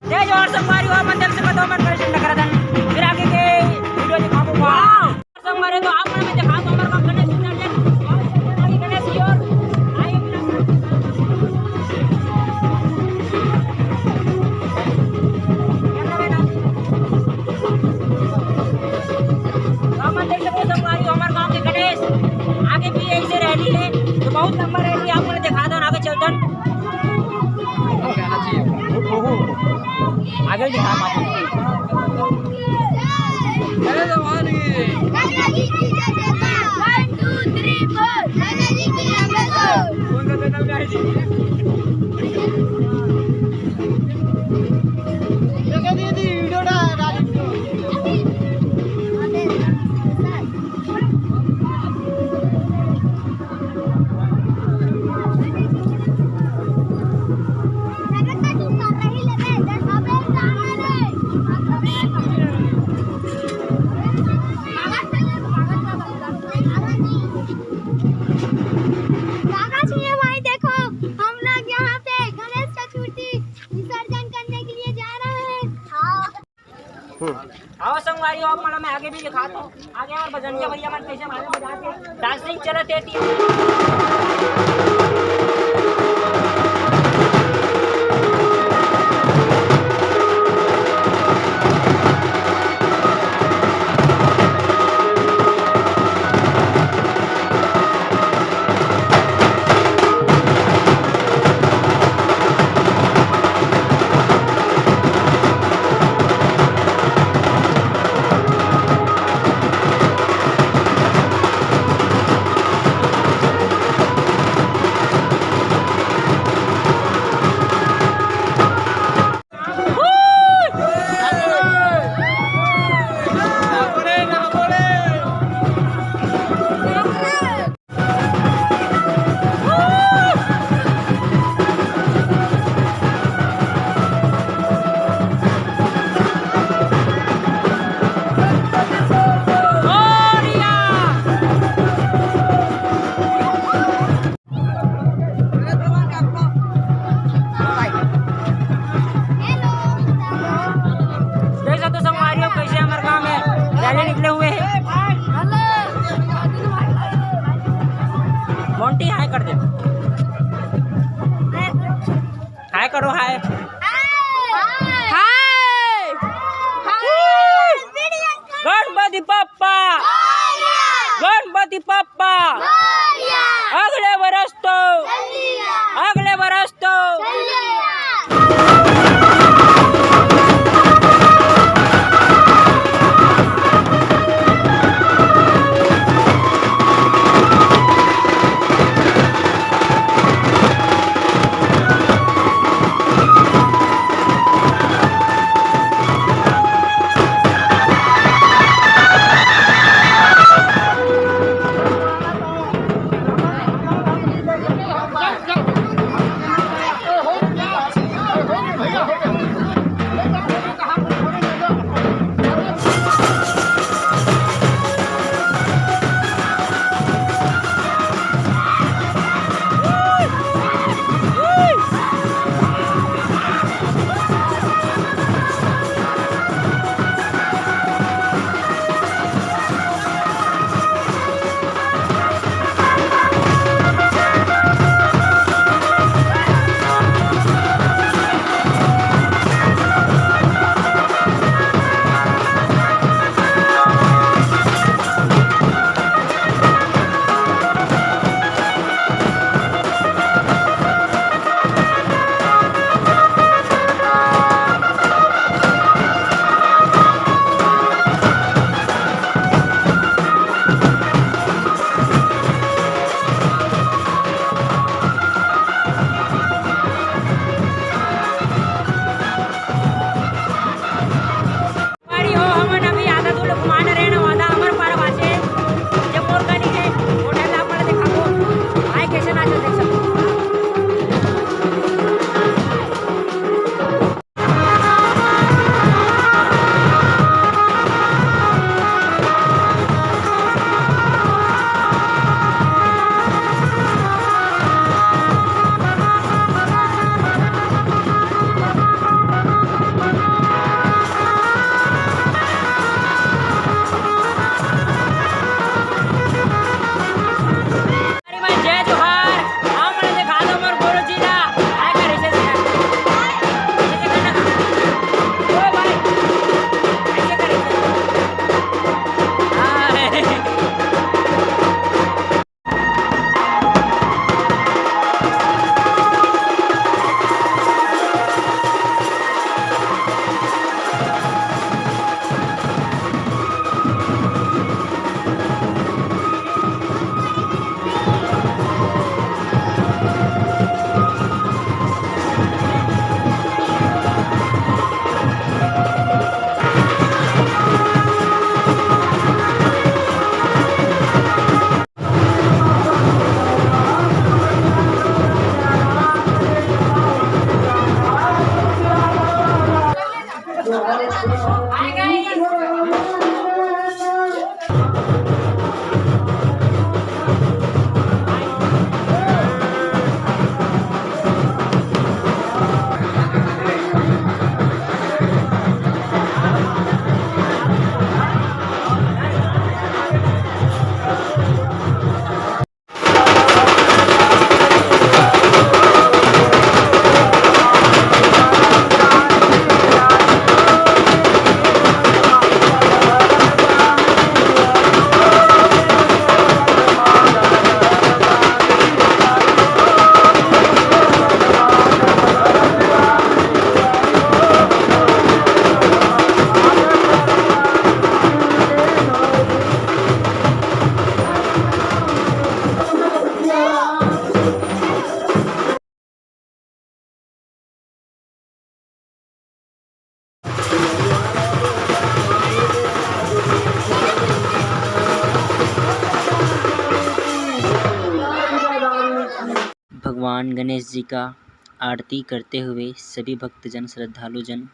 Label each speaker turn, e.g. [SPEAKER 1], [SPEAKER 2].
[SPEAKER 1] तेज और संगवारी और मंदिर से 2 मिनट परेशान न करा था फिर आगे के वीडियो दिखाऊंगा संगवारी तो आप मैं दिखा दूं हमारा गणेश विसर्जन और आगे गणेश की ओर हमारे गांव के गणेश आगे भी यही से रैली है तो बहुत लंबा रैली आपको दिखा दो आगे चलतन आगे दिखा आओ संगवारी आप मतलब मैं आगे भी दिखाता हूँ आगे हमारे बजनिया भैया मन कैसे हमारे बजा के डांसिंग चलते थी निकले हुए हैं मोंटी हाय कर दे हाय करो हाय गणपति पप्पा अगले बरस तो हाय गाइस। भगवान गणेश जी का आरती करते हुए सभी भक्तजन श्रद्धालुजन